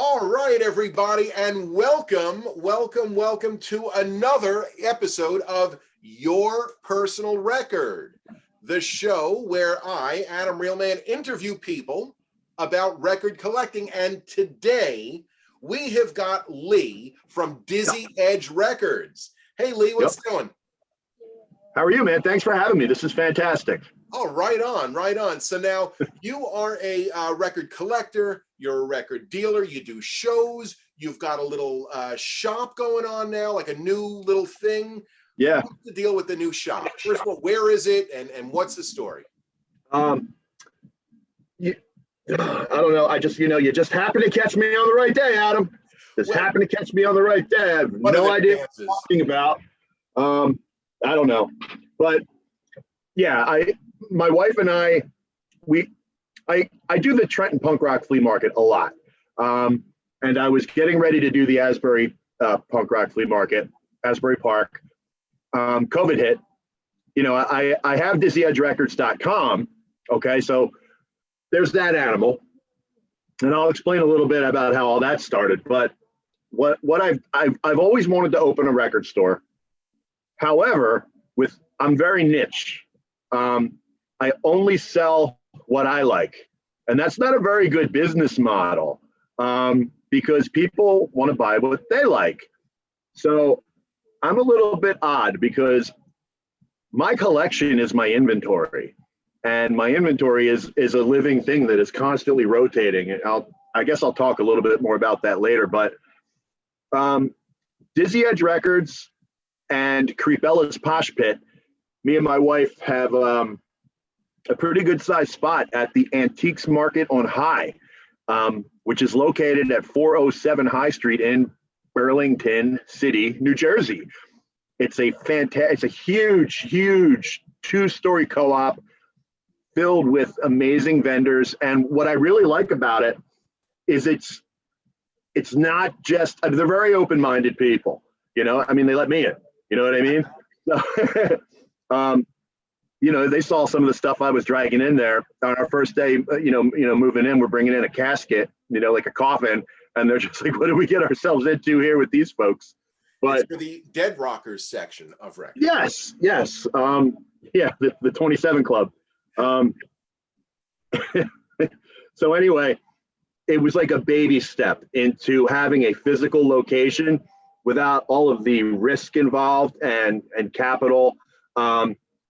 All right, everybody, and welcome to another episode of Your Personal Record, the show where I, Adam Realman, interview people about record collecting. And today we have got Lee from Dizzy Edge Records. Hey, Lee, what's going? How are you, man? Thanks for having me. This is fantastic. Oh, right on. So now you are a record collector, you're a record dealer, you do shows, you've got a little shop going on now, like a new little thing. Yeah. What's the deal with the new shop? First of all, where is it and what's the story? I don't know. You just happen to catch me on the right day, Adam. Just happen to catch me on the right day. I have no idea what you're talking about. I don't know. But yeah, my wife and I do the Trenton Punk Rock Flea Market a lot. And I was getting ready to do the Asbury Punk Rock Flea Market, Asbury Park. COVID hit. I have dizzyedgerecords.com. Okay, so there's that animal. And I'll explain a little bit about how all that started. But what I've always wanted to open a record store. However, I'm very niche. I only sell what I like. And that's not a very good business model because people want to buy what they like. So I'm a little bit odd because my collection is my inventory. And my inventory is a living thing that is constantly rotating. And I guess I'll talk a little bit more about that later. But Dizzy Edge Records and Creepella's Posh Pit, me and my wife have a pretty good sized spot at the Antiques Market on High, which is located at 407 High Street in Burlington City, New Jersey. It's a huge two-story co-op filled with amazing vendors. And what I really like about it is it's not just, they're very open-minded people, they let me in, you know what I mean? So, they saw some of the stuff I was dragging in there on our first day, moving in. We're bringing in a casket, like a coffin, and they're just like, what did we get ourselves into here with these folks? But it's for the Dead Rockers section of records. Yes. The 27 Club. So anyway, it was like a baby step into having a physical location without all of the risk involved and capital.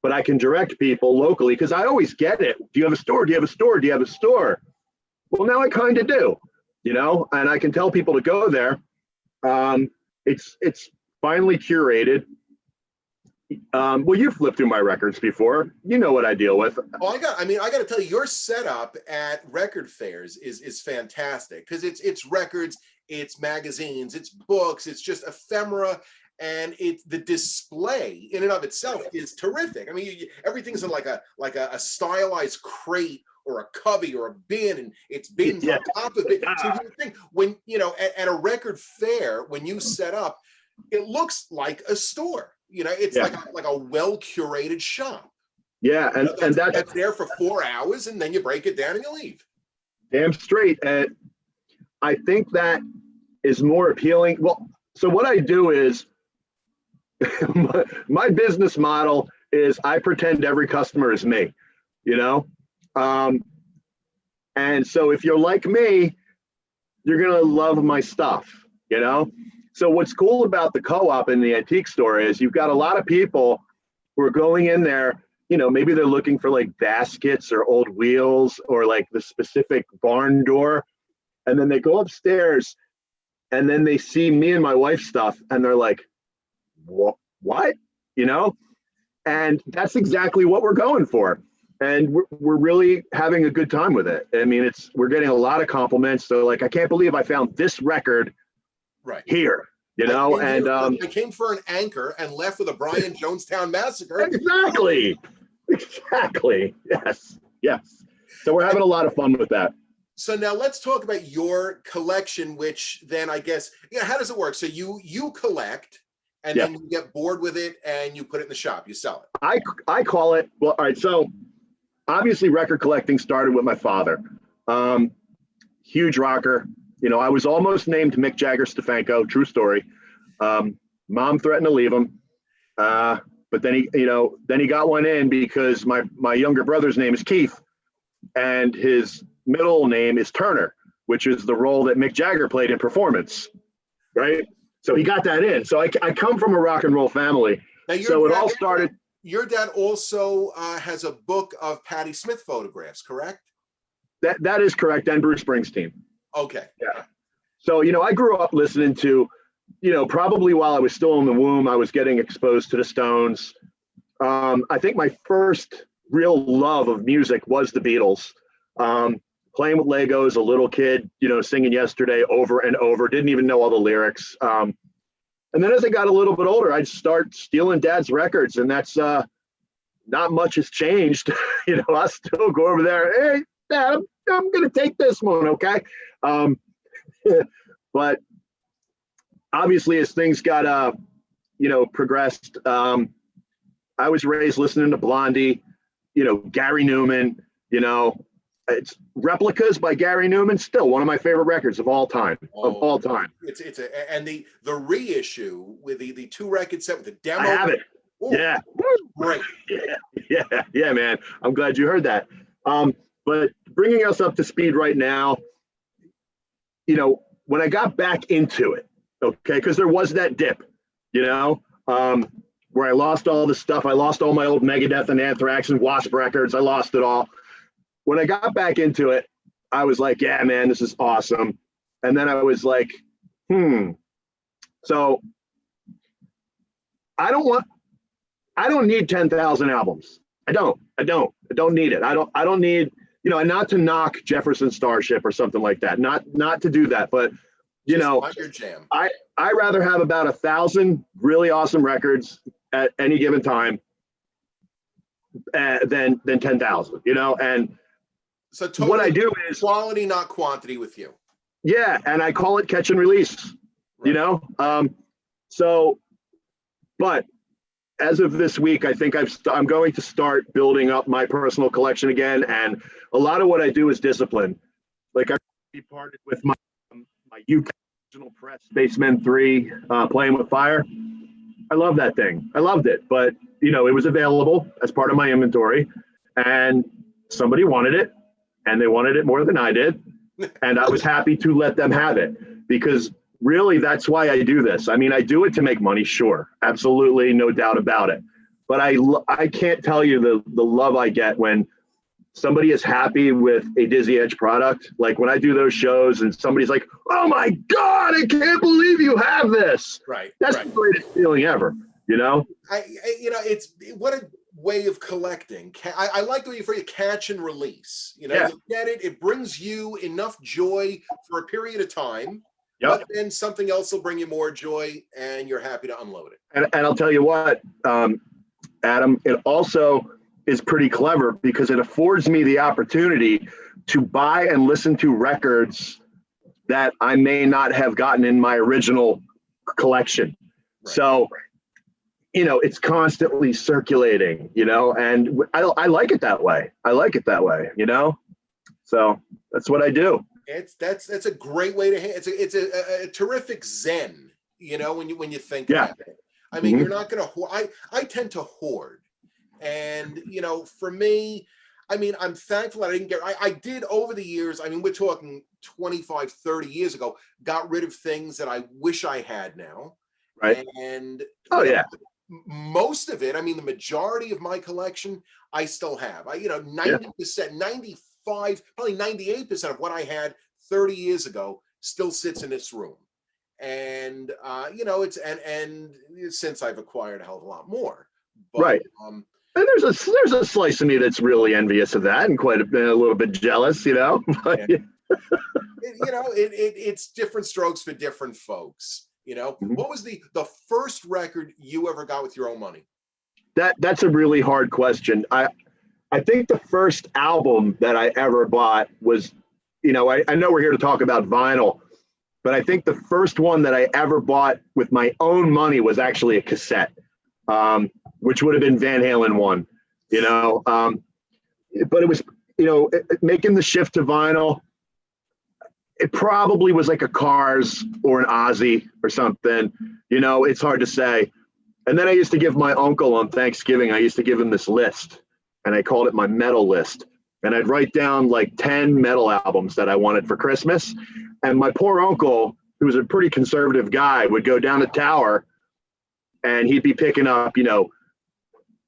But I can direct people locally because I always get it. Do you have a store? Do you have a store? Do you have a store? Well, now I kind of do, and I can tell people to go there. It's finally curated. Well, you've flipped through my records before. You know what I deal with. Oh, I got to tell you, your setup at record fairs is fantastic because it's records, it's magazines, it's books, it's just ephemera. And the display in and of itself is terrific. I mean, everything's in like a stylized crate or a cubby or a bin, and it's bins on top of it. So you think when at a record fair, when you set up, it looks like a store. It's like a well curated shop. Yeah, and that's there for 4 hours, and then you break it down and you leave. Damn straight. And I think that is more appealing. Well, so what I do is. My business model is I pretend every customer is me, and so if you're like me, you're gonna love my stuff, So what's cool about the co-op and the antique store is you've got a lot of people who are going in there, maybe they're looking for like baskets or old wheels or like the specific barn door, and then they go upstairs and then they see me and my wife's stuff and they're like, what? And that's exactly what we're going for. And we're really having a good time with it. I mean, we're getting a lot of compliments. They're like, I can't believe I found this record here, I came for an anchor and left with a Brian Jonestown Massacre. Exactly. Yes. So we're having a lot of fun with that. So now let's talk about your collection, which then I guess, how does it work? So you collect, and then you get bored with it and you put it in the shop, you sell it. I call it, well, all right, so obviously record collecting started with my father. Huge rocker, I was almost named Mick Jagger Stefanko, true story. Mom threatened to leave him. But then he got one in because my younger brother's name is Keith and his middle name is Turner, which is the role that Mick Jagger played in Performance, right? So he got that in. So I come from a rock and roll family. So it all started. Your dad also has a book of Patti Smith photographs, correct? That is correct, and Bruce Springsteen. Okay. Yeah. So, I grew up listening to, probably while I was still in the womb, I was getting exposed to the Stones. I think my first real love of music was the Beatles. Playing with Legos, a little kid, singing Yesterday over and over, didn't even know all the lyrics. And then as I got a little bit older, I'd start stealing Dad's records, and that's not much has changed. I still go over there, hey, Dad, I'm going to take this one, okay? But obviously, as things got, progressed, I was raised listening to Blondie, Gary Newman, it's Replicas by Gary Newman, still one of my favorite records of all time, And the reissue with the 2 record set with the demo. I have it. Ooh, yeah. Great. Yeah, man. I'm glad you heard that. But bringing us up to speed right now, when I got back into it, okay, because there was that dip, where I lost all the stuff. I lost all my old Megadeth and Anthrax and Wasp records. I lost it all. When I got back into it, I was like, yeah, man, this is awesome. And then I was like, So I don't need 10,000 albums. I don't need it. I don't need, and not to knock Jefferson Starship or something like that. Not to do that, but not your jam. I rather have about 1,000 really awesome records at any given time than 10,000, and so totally what I do is quality, not quantity with you. Yeah. And I call it catch and release, right. So, but as of this week, I think I'm going to start building up my personal collection again. And a lot of what I do is discipline. Like I parted with my UK original press Spacemen 3 Playing with Fire. I love that thing. I loved it, but it was available as part of my inventory and somebody wanted it and they wanted it more than I did. And I was happy to let them have it because really that's why I do this. I mean, I do it to make money. Sure. Absolutely. No doubt about it. But I can't tell you the love I get when somebody is happy with a Dizzy Edge product. Like when I do those shows and somebody's like, oh my God, I can't believe you have this. Right. That's the greatest feeling ever, it's what a way of collecting. I like the way you phrase it, catch and release. You get it. It brings you enough joy for a period of time. Yep. But then something else will bring you more joy and you're happy to unload it. And I'll tell you what, Adam, it also is pretty clever because it affords me the opportunity to buy and listen to records that I may not have gotten in my original collection. Right. So, it's constantly circulating, and I like it that way. So that's what I do. That's a great way to. It's a terrific zen. When you think about it. I mean, you're not going to. I tend to hoard, and for me, I mean, I'm thankful that I didn't get. I did over the years. I mean, we're talking 25, 30 years ago. Got rid of things that I wish I had now. Right. And yeah. Most of it. I mean, the majority of my collection, I still have. 90%, 95, probably 98% of what I had 30 years ago still sits in this room. And it's and since I've acquired a hell of a lot more. But, right. And there's a slice of me that's really envious of that and quite a little bit jealous, But, yeah. It's different strokes for different folks. What was the first record you ever got with your own money? That's a really hard question. I think the first album that I ever bought was, I know we're here to talk about vinyl, but I think the first one that I ever bought with my own money was actually a cassette, which would have been Van Halen 1, but it was, making the shift to vinyl. it probably was like a Cars or an Ozzy or something. You know, it's hard to say. And then I used to give my uncle on Thanksgiving, I used to give him this list, and I called it my metal list. And I'd write down like 10 metal albums that I wanted for Christmas. And my poor uncle, who was a pretty conservative guy, would go down the tower and he'd be picking up, you know,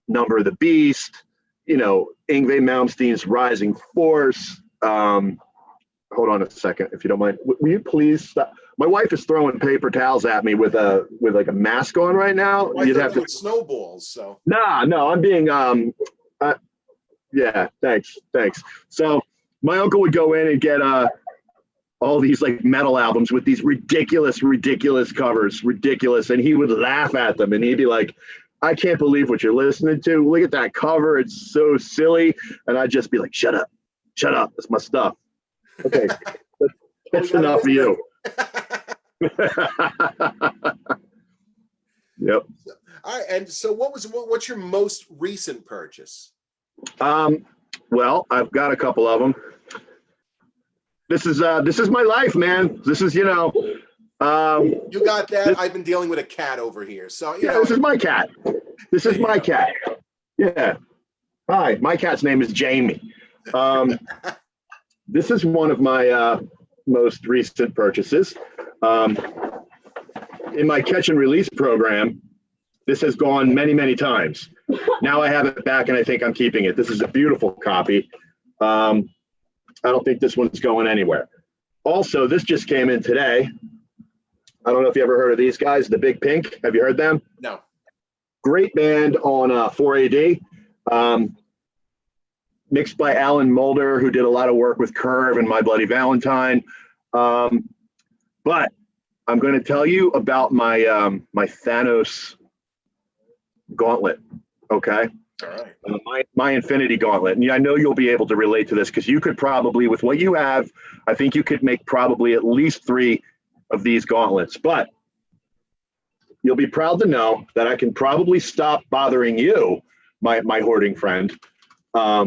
Number of the Beast, you know, Yngwie Malmsteen's Rising Force. Hold on a second, if you don't mind. Will you please stop? My wife is throwing paper towels at me with like a mask on right now. Well, you'd have to snowballs. So no, I'm being yeah, thanks. So my uncle would go in and get all these like metal albums with these ridiculous covers, and he would laugh at them, and he'd be like, I can't believe what you're listening to. Look at that cover. It's so silly. And I'd just be like, shut up. That's my stuff. Okay. That's enough for you. Yep. All right. And so what's your most recent purchase? Well, I've got a couple of them. This is my life, man. This is, you know, you got that. I've been dealing with a cat over here. So yeah, this is my cat. Yeah. Hi, my cat's name is Jamie. This is one of my most recent purchases. In my catch and release program, this has gone many times. Now I have it back and I think I'm keeping it. This is a beautiful copy. I don't think this one's going anywhere. Also, this just came in today. I don't know if you ever heard of these guys, the Big Pink. Have you heard them? No. Great band on 4AD. Mixed by Alan Mulder, who did a lot of work with Curve and My Bloody Valentine. But I'm going to tell you about my my Thanos gauntlet. Okay. All right. My Infinity Gauntlet. And I know you'll be able to relate to this because you could probably, with what you have, I think you could make probably at least 3 of these gauntlets. But you'll be proud to know that I can probably stop bothering you, my hoarding friend. I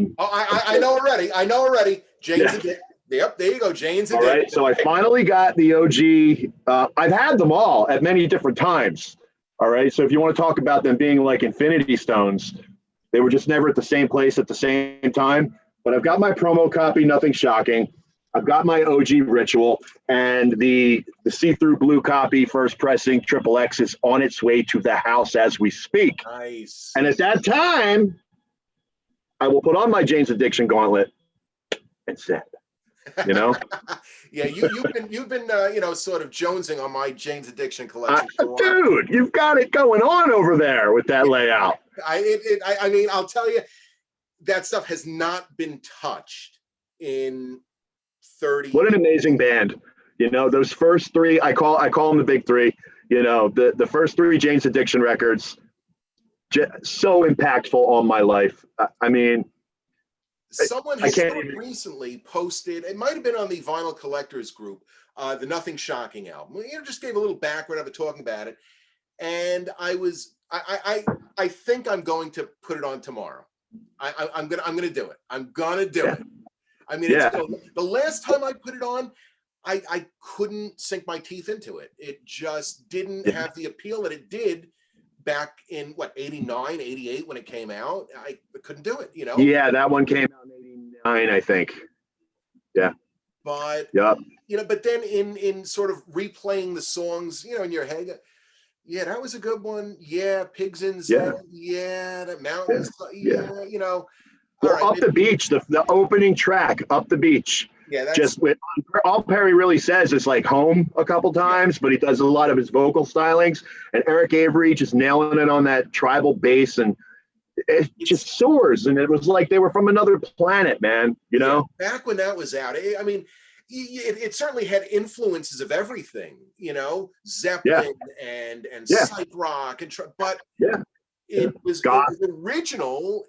know already. Jane's yep, there you go. Jane's all right. So I finally got the OG. I've had them all at many different times. All right. So if you want to talk about them being like Infinity Stones, they were just never at the same place at the same time. But I've got my promo copy, Nothing Shocking. I've got my OG Ritual, and the see-through blue copy, first pressing, Triple X, is on its way to the house as we speak. Nice. And at that time, I will put on my Jane's Addiction gauntlet and send. You know? Yeah, you've been you know, sort of jonesing on my Jane's Addiction collection. Dude, you've got it going on over there with that layout. I mean, I'll tell you, that stuff has not been touched in 30. What an amazing band. You know, those first 3, I call them the big 3. You know, the first 3 Jane's Addiction records, so impactful on my life. I mean, someone has recently posted, it might have been on the Vinyl Collectors group, the Nothing Shocking album. You know, just gave a little background of it, talking about it. And I think I'm going to put it on tomorrow. I'm gonna do it. I'm gonna do it. I mean, the last time I put it on, I couldn't sink my teeth into it. It just didn't have the appeal that it did back in 89, 88 when it came out. I couldn't do it, you know? Yeah, that one came out in 89, I think. Yeah. But, you know, but then in sort of replaying the songs, you know, in your head, yeah, that was a good one. Yeah, Pigs in Zen. Yeah, the Mountains. Yeah, you know. Well, right, Up the Beach, the opening track, Up the Beach. Yeah, that's just with all Perry really says is like home a couple times, but he does a lot of his vocal stylings. And Eric Avery just nailing it on that tribal bass, and it just soars. And it was like they were from another planet, man. You know, back when that was out, I mean, it certainly had influences of everything. You know, Zeppelin and psych rock, but it was original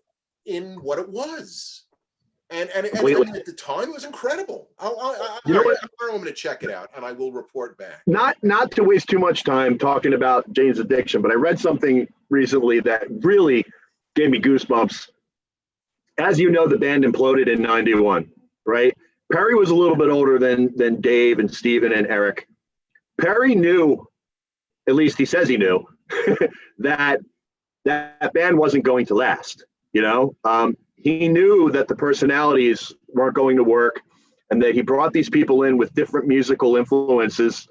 in what it was. And at the time, it was incredible. I'm going to check it out, and I will report back. Not to waste too much time talking about Jane's Addiction, but I read something recently that really gave me goosebumps. As you know, the band imploded in '91, right? Perry was a little bit older than Dave and Steven and Eric. Perry knew, at least he says he knew, that that band wasn't going to last. You know, he knew that the personalities weren't going to work, and that he brought these people in with different musical influences.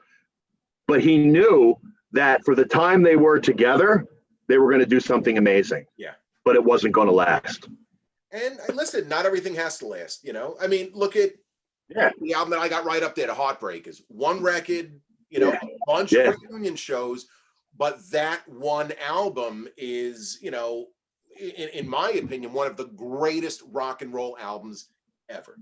But he knew that for the time they were together, they were going to do something amazing. Yeah. But it wasn't going to last. And listen, not everything has to last, you know? I mean, look at the album that I got right up there, The Heartbreakers. One record, you know, a bunch of reunion shows, but that one album is, you know, in my opinion, one of the greatest rock and roll albums ever.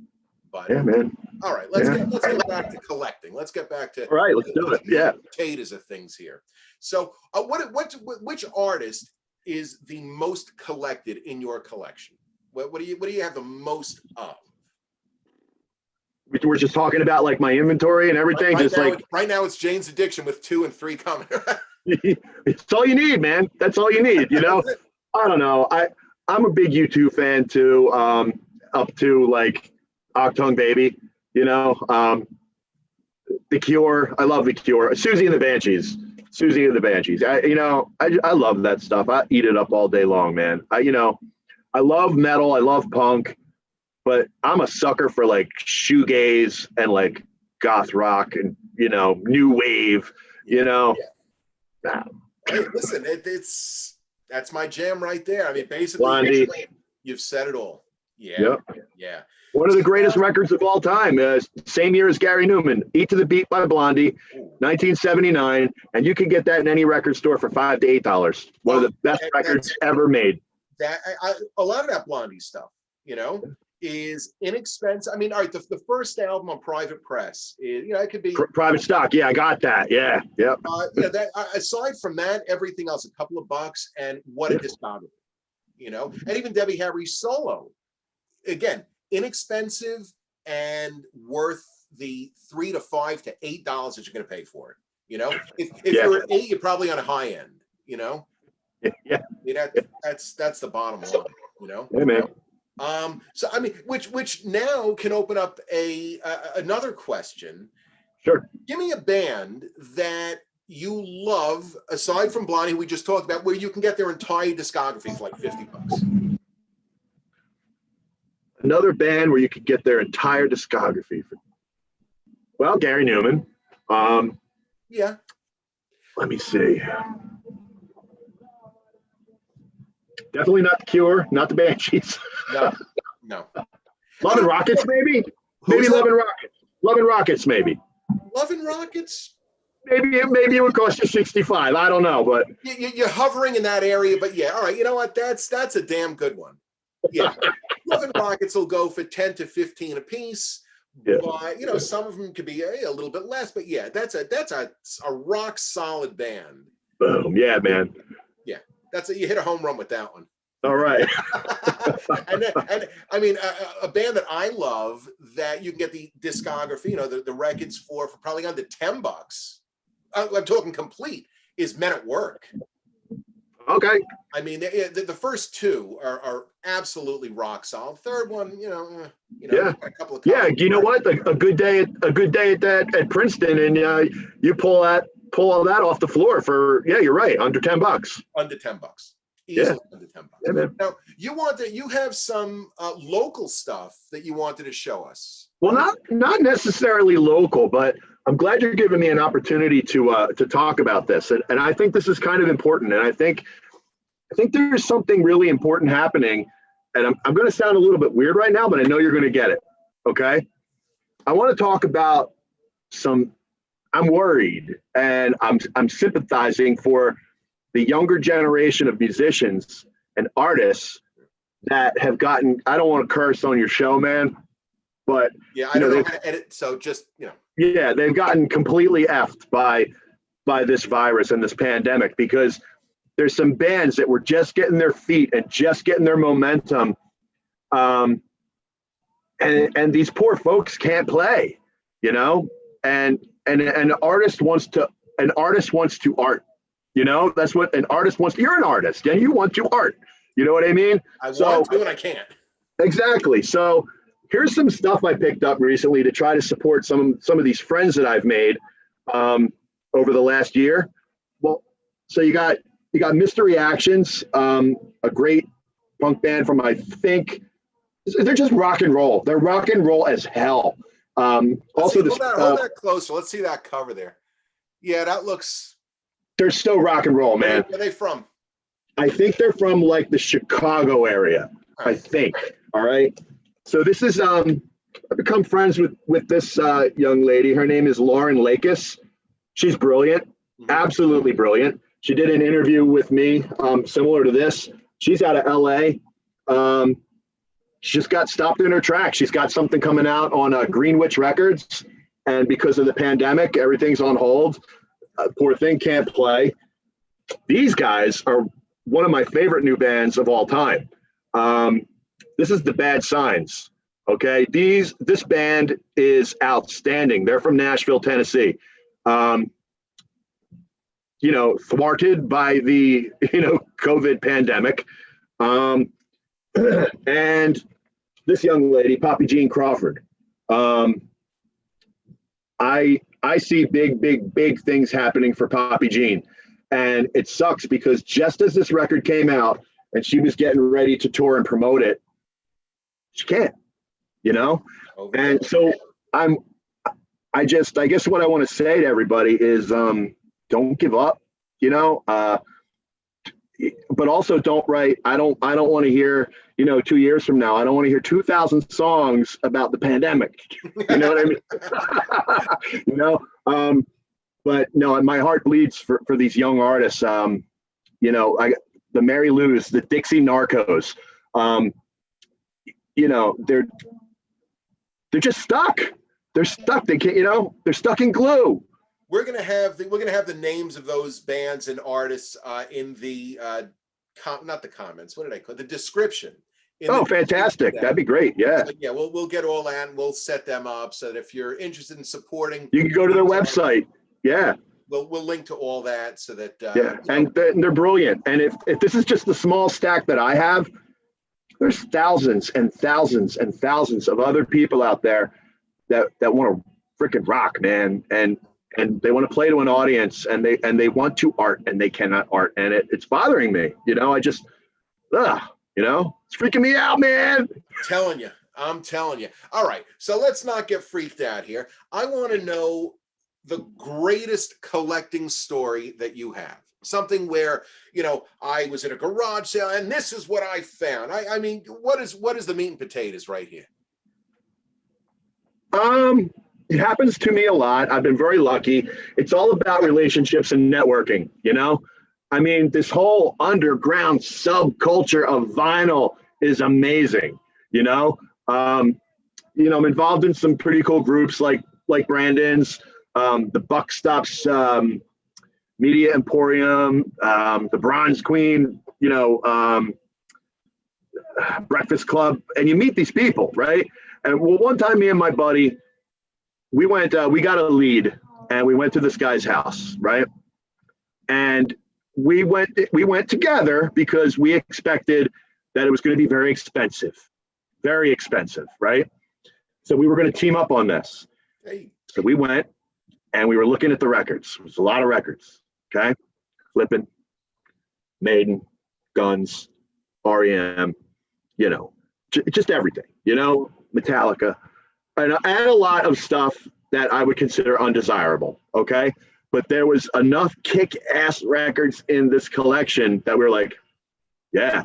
But yeah, man. All right, let's get back to collecting. Let's get back to all right. Let's do it. Yeah, potatoes of things here. So, which artist is the most collected in your collection? What do you have the most of? We're just talking about like my inventory and everything. Right now it's Jane's Addiction with 2 and 3 coming. It's all you need, man. That's all you need. You know, I don't know. I'm a big U2 fan too. Up to like Octung Baby. You know, The Cure. I love The Cure. Susie and the Banshees. I love that stuff. I eat it up all day long, man. I love metal. I love punk, but I'm a sucker for like shoegaze and like goth rock and, you know, new wave, you know. Yeah. Hey, listen, that's my jam right there. I mean, basically, Blondie. You've said it all. Yeah. Yep. Yeah. One of the greatest records of all time. Same year as Gary Newman, Eat to the Beat by Blondie, 1979. And you can get that in any record store for $5 to $8. One of the best records ever made. A lot of that Blondie stuff, you know, is inexpensive. I mean, all right, the first album on Private Press is, you know, it could be Private Stock. Yeah, I got that. Yeah. Yep. Aside from that, everything else, a couple of bucks, and what a discography, you know. And even Debbie Harry's solo, again, inexpensive and worth the $3 to $5 to $8 that you're going to pay for it. You know, if you're at 8, you're probably on a high end. You know. Yeah. That's the bottom line. You know. Hey, man. So I mean, which now can open up another question. Sure. Give me a band that you love aside from Blondie, who we just talked about, where you can get their entire discography for like $50. Another band where you could get their entire discography for, well, Gary Newman. Yeah. Let me see. Definitely not The Cure, not the Banshees. No. Love and Rockets, maybe. Maybe Love and Rockets. Love and Rockets, maybe. Love and Rockets. Maybe it would cost you $65. I don't know, but you're hovering in that area. But yeah, all right. You know what? That's a damn good one. Yeah. Love and Rockets will go for 10 to 15 a piece. Yeah. But you know, some of them could be a little bit less. But yeah, that's a rock solid band. Boom. Yeah, man. Yeah, you hit a home run with that one. All right. and I mean, a band that I love that you can get the discography, you know, the records for probably under $10. I'm talking complete, is Men at Work. Okay. I mean, the first two are absolutely rock solid. Third one, you know, yeah, a couple of you know what? A good day at Princeton, and you pull all that off the floor for you're right, under $10. Under $10. Easily under $10. Yeah, man. Now you have some local stuff that you wanted to show us. Well, not necessarily local, but I'm glad you're giving me an opportunity to talk about this, and I think this is kind of important, and I think there's something really important happening, and I'm going to sound a little bit weird right now, but I know you're going to get it. Okay, I want to talk about I'm worried, and I'm sympathizing for the younger generation of musicians and artists that have gotten, I don't want to curse on your show, man, but I don't know how to edit, so just, yeah, they've gotten completely effed by this virus and this pandemic, because there's some bands that were just getting their feet and just getting their momentum, and these poor folks can't play, and an artist wants to art. That's what an artist wants. You're an artist, and you want to art. You know what I mean? I want to, and I can't. Exactly. So here's some stuff I picked up recently to try to support some of these friends that I've made over the last year. Well, so you got Mystery Actions, a great punk band from, I think, they're just rock and roll. They're rock and roll as hell. Also, hold that closer. Let's see that cover there. Yeah, that looks. They're so rock and roll, man. Where are they from? I think they're from like the Chicago area. Right. I think. All right. So this is I've become friends with this young lady. Her name is Lauren Lakis. She's brilliant, absolutely brilliant. She did an interview with me, similar to this. She's out of LA. She just got stopped in her tracks. She's got something coming out on Greenwich Records, and because of the pandemic, everything's on hold. Poor thing can't play. These guys are one of my favorite new bands of all time. This is the Bad Signs. Okay, this band is outstanding. They're from Nashville, Tennessee. Thwarted by the COVID pandemic, and this young lady, Poppy Jean Crawford. I see big things happening for Poppy Jean, and it sucks because just as this record came out and she was getting ready to tour and promote it, she can't, And so I guess what I want to say to everybody is, don't give up, but also don't write. I don't want to hear, 2 years from now, I don't want to hear 2,000 songs about the pandemic. You know what I mean? But no, my heart bleeds for these young artists. The Mary Lou's, the Dixie Narcos, they're just stuck. They're stuck. They can't, they're stuck in glue. We're gonna have the names of those bands and artists in the not the comments. What did I call the description? Fantastic! That'd be great. Yeah. So, yeah, we'll get all that and we'll set them up so that if you're interested in supporting, you can go to their website. Yeah. We'll link to all that so that and they're brilliant. And if this is just the small stack that I have, there's thousands and thousands and thousands of other people out there that want to freaking rock, man, and they want to play to an audience, and they want to art, and they cannot art, and it's bothering me. It's freaking me out, man. I'm telling you. All right, so let's not get freaked out here. I want to know the greatest collecting story that you have. Something where, I was at a garage sale and this is what I found. I mean, what is the meat and potatoes right here? It happens to me a lot. I've been very lucky. It's all about relationships and networking, I mean, this whole underground subculture of vinyl is amazing, I'm involved in some pretty cool groups like Brandon's, the Buck Stops Media Emporium, the Bronze Queen, Breakfast Club, and you meet these people, right? And one time, me and my buddy, we got a lead, and we went to this guy's house, right? And we went together because we expected that it was going to be very expensive, right? So we were going to team up on this. Hey. So we went, and we were looking at the records. It was a lot of records, okay? Flipping, Maiden, Guns, REM, just everything, Metallica, and a lot of stuff that I would consider undesirable, okay? But there was enough kick-ass records in this collection that we were like, yeah.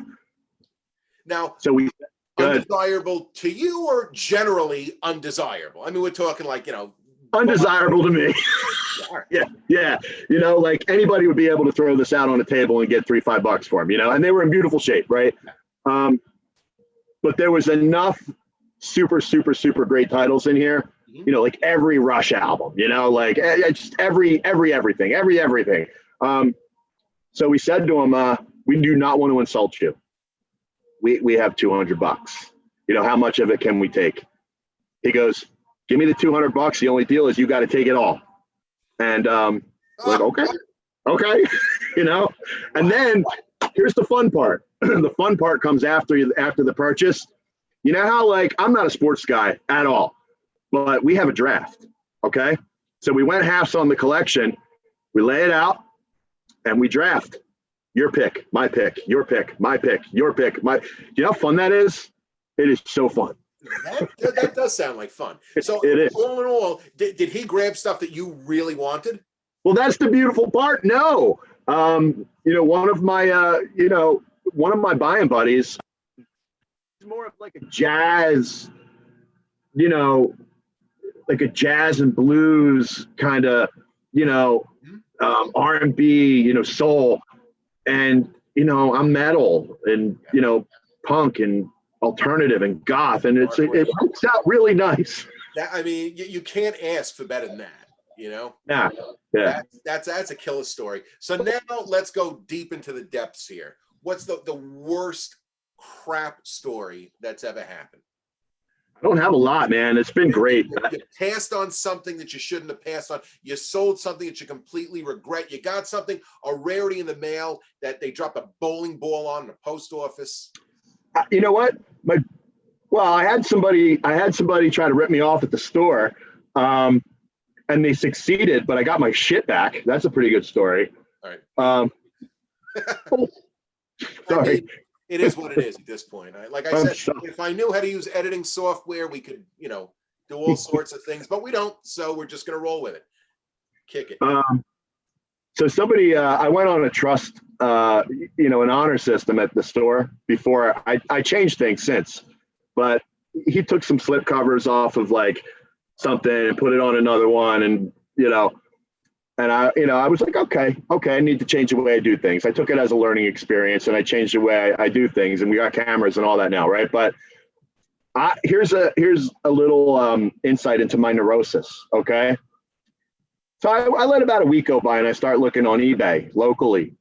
Now, so we undesirable to you or generally undesirable? I mean, we're talking like, undesirable to me. Yeah. Like anybody would be able to throw this out on a table and get $3-5 for them, and they were in beautiful shape, right? But there was enough super great titles in here, like every Rush album, like just everything. So we said to him, we do not want to insult you. We have $200. How much of it can we take? He goes, give me the $200. The only deal is you got to take it all. And like, okay, And then here's the fun part. The fun part comes after the purchase. You know how, like, I'm not a sports guy at all, but we have a draft. Okay. So we went halves on the collection. We lay it out and we draft. Your pick, my pick, your pick, my pick, your pick, my. You know how fun that is? It is so fun. That does sound like fun. So it is. all in all, did he grab stuff that you really wanted? Well, that's the beautiful part. No, one of my buying buddies is more of like a jazz, like a jazz and blues kind of, R&B, soul, and I'm metal and punk and alternative and goth, and it works out really nice. You can't ask for better than that. Yeah. That's a killer story. So now let's go deep into the depths here. What's the worst crap story that's ever happened? I don't have a lot, man. It's been great. You passed on something that you shouldn't have passed on. You sold something that you completely regret. You got something, a rarity in the mail that they dropped a bowling ball on in the post office. You know what? I had somebody try to rip me off at the store, and they succeeded, but I got my shit back. That's a pretty good story. All right. Sorry. It is what it is at this point. Like I said, if I knew how to use editing software, we could, do all sorts of things, but we don't. So we're just going to roll with it. Kick it. So somebody, I went on a trust, an honor system at the store before. I changed things since, but he took some slip covers off of like something and put it on another one, and and I was like, okay, I need to change the way I do things. I took it as a learning experience, and I changed the way I do things, and we got cameras and all that now, right? But here's a little insight into my neurosis, okay? So I let about a week go by, and I start looking on eBay locally,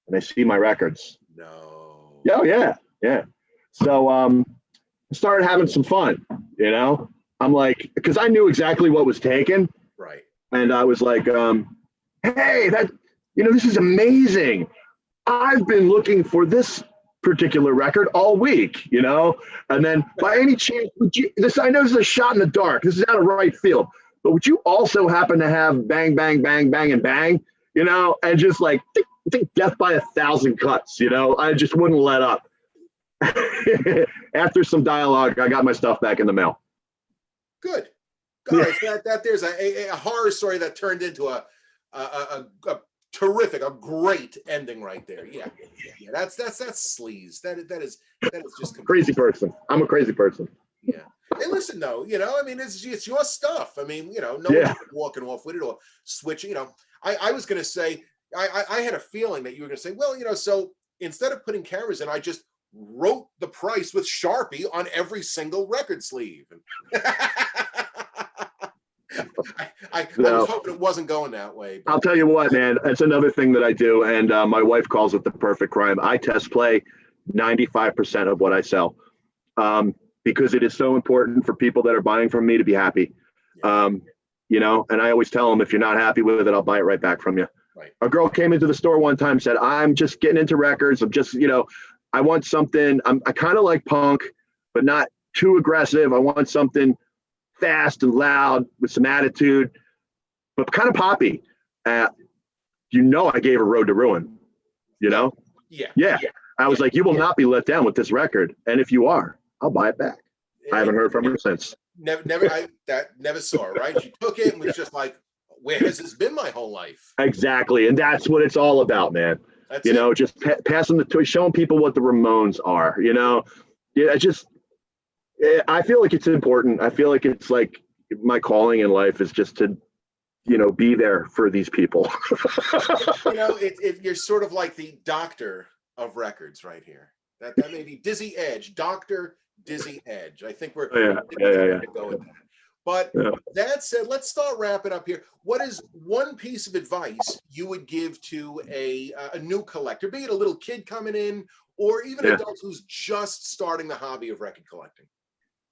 and I see my records. No. Oh, yeah. So I started having some fun, I'm like, because I knew exactly what was taken. Right. And I was like, hey, this is amazing. I've been looking for this particular record all week, and then by any chance, I know this is a shot in the dark. This is out of right field, but would you also happen to have bang, bang, bang, bang, and bang, and just like, I think death by 1,000 cuts, I just wouldn't let up. After some dialogue, I got my stuff back in the mail. Good. All right, that there's a horror story that turned into a terrific, a great ending right there. Yeah. That's sleaze. That is just crazy person. I'm a crazy person. Yeah. Hey, listen though, it's your stuff. No one's walking off with it or switching. I was gonna say, I had a feeling that you were gonna say, well, so instead of putting cameras in, I just wrote the price with Sharpie on every single record sleeve. I was hoping it wasn't going that way. I'll tell you what, man, that's another thing that I do, and my wife calls it the perfect crime. I test play 95% of what I sell, because it is so important for people that are buying from me to be happy. And I always tell them, if you're not happy with it, I'll buy it right back from you. Right. A girl came into the store one time, said, I'm just getting into records. I'm just, I want something, I kind of like punk, but not too aggressive. I want something fast and loud with some attitude, but kind of poppy. I gave her Road to Ruin, Yeah. I was like, you will not be let down with this record. And if you are, I'll buy it back. I haven't heard from her since. Never saw her, right? She took it and was just like, where has this been my whole life? Exactly. And that's what it's all about, man. Just passing the toy, showing people what the Ramones are, I feel like it's important. I feel like it's like my calling in life is just to, be there for these people. You're sort of like the doctor of records right here. That may be Dizzy Edge, Dr. Dizzy Edge. I think we're going to go with that. But that said, let's start wrapping up here. What is one piece of advice you would give to a new collector, be it a little kid coming in or even adults who's just starting the hobby of record collecting?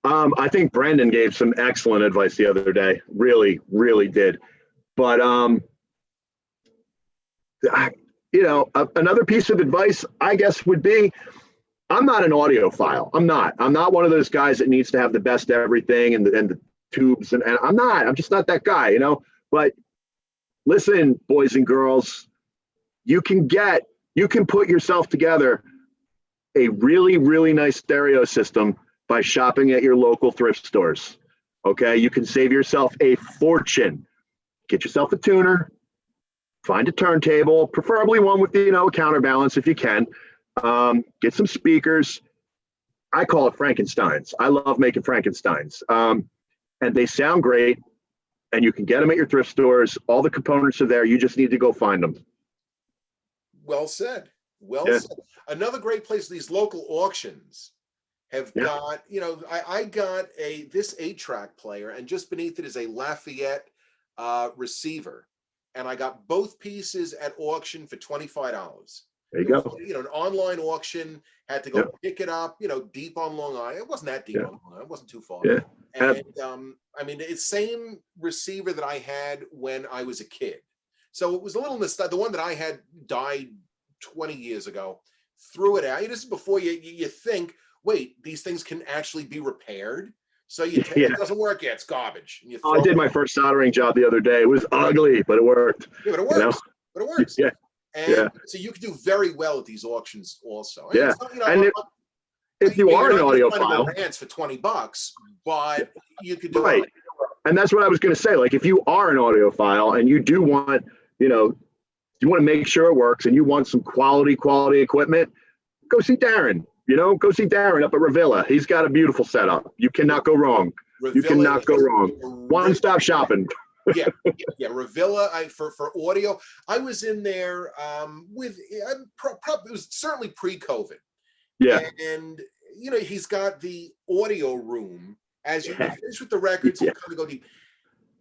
I think Brandon gave some excellent advice the other day. Really, really did. But, another piece of advice, I guess, would be I'm not an audiophile. I'm not one of those guys that needs to have the best everything and the tubes. And I'm not. I'm just not that guy, you know. But listen, boys and girls, you can put yourself together a really, really nice stereo system by shopping at your local thrift stores. Okay. You can save yourself a fortune. Get yourself a tuner, find a turntable, preferably one with, you know, a counterbalance if you can. Get some speakers. I call it Frankensteins. I love making Frankensteins. And they sound great. And you can get them at your thrift stores. All the components are there. You just need to go find them. Well said. Well said. Another great place, these local auctions have got, you know, I got this 8-track player, and just beneath it is a Lafayette receiver. And I got both pieces at auction for $25. There you go. You know, an online auction, had to go pick it up, you know, deep on Long Island. It wasn't that deep on Long Island. It wasn't too far. Yeah. And I mean, it's same receiver that I had when I was a kid. So it was a little nostalgic. The one that I had died 20 years ago. Threw it out. This is before you think, wait, these things can actually be repaired. So it doesn't work. Yeah, it's garbage. And I did my first soldering job the other day. It was ugly, but it worked. Yeah, but it works. You know? But it works. Yeah. And so you could do very well at these auctions also. Yeah. You know, and if you are an audiophile, for $20, but you could do right. And that's what I was going to say. Like, if you are an audiophile and you do want, you know, you want to make sure it works and you want some quality equipment, go see Darren. You know, go see Darren up at Ravilla. He's got a beautiful setup. You cannot go wrong. You cannot go wrong. One-stop shopping. yeah, Ravilla. For audio, I was in there with. It was certainly pre-COVID. Yeah, and you know, he's got the audio room. As you finish with the records, you kind of go deep.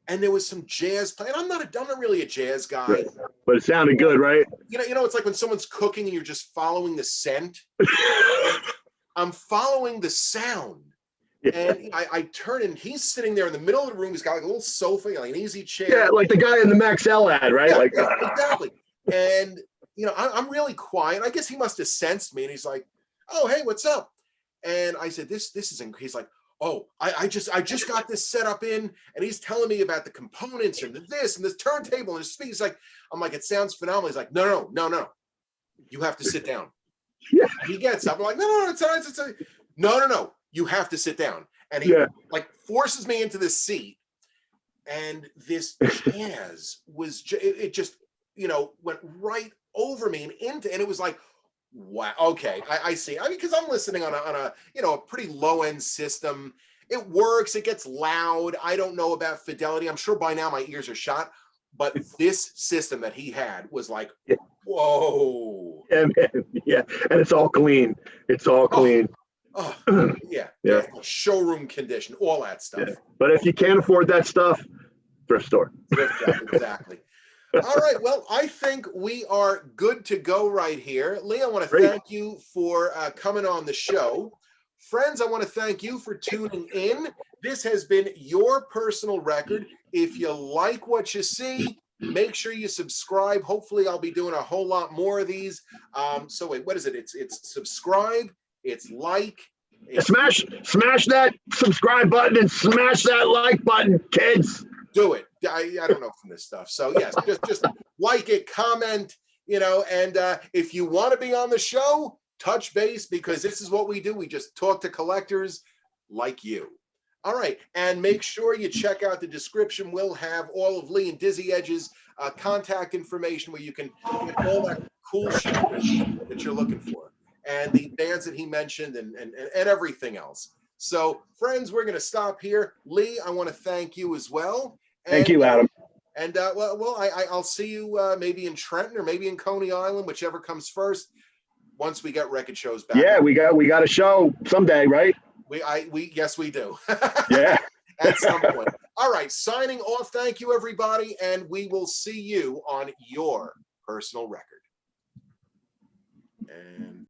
And there was some jazz playing. I'm not really a jazz guy, right. But it sounded good, right? You know, it's like when someone's cooking and you're just following the scent. I'm following the sound. And I turn, and he's sitting there in the middle of the room. He's got like a little sofa, like an easy chair. Yeah, like the guy in the Maxell ad, right? Yeah, like exactly. And you know, I'm really quiet. I guess he must have sensed me, and he's like, "Oh, hey, what's up?" And I said, "This isn't." He's like, "Oh, I just got this set up in," and he's telling me about the components and this and this turntable and the speakers. Like, I'm like, "It sounds phenomenal." He's like, "No, you have to sit down." Yeah. He gets up. I'm like, "No, it's no. You have to sit down." And he like forces me into this seat, and this jazz was it just, you know, went right over me and it was like, wow, okay, I see. I mean, because I'm listening on a you know, a pretty low end system. It works. It gets loud. I don't know about fidelity. I'm sure by now my ears are shot, but this system that he had was like, whoa. Yeah, man. Yeah, and it's all clean. It's all clean. Oh, yeah. Showroom condition, all that stuff. Yeah. But if you can't afford that stuff, thrift store. Exactly. All right. Well, I think we are good to go right here. Lee, I want to thank you for coming on the show. Friends, I want to thank you for tuning in. This has been your personal record. If you like what you see, make sure you subscribe. Hopefully, I'll be doing a whole lot more of these. So wait, what is it? It's subscribe. It's like. Smash that subscribe button and smash that like button, kids. Do it. I don't know from this stuff. So yes, just like it, comment, you know, and if you want to be on the show, touch base, because this is what we do. We just talk to collectors like you. All right. And make sure you check out the description. We'll have all of Lee and Dizzy Edge's contact information where you can get all that cool shit that you're looking for, and the bands that he mentioned and everything else. So, friends, we're going to stop here. Lee, I want to thank you as well. Thank you, Adam. And I'll see you maybe in Trenton or maybe in Coney Island, whichever comes first. Once we get record shows back. Yeah, we got a show someday, right? Yes, we do. Yeah. At some point. All right, signing off. Thank you, everybody, and we will see you on your personal record. And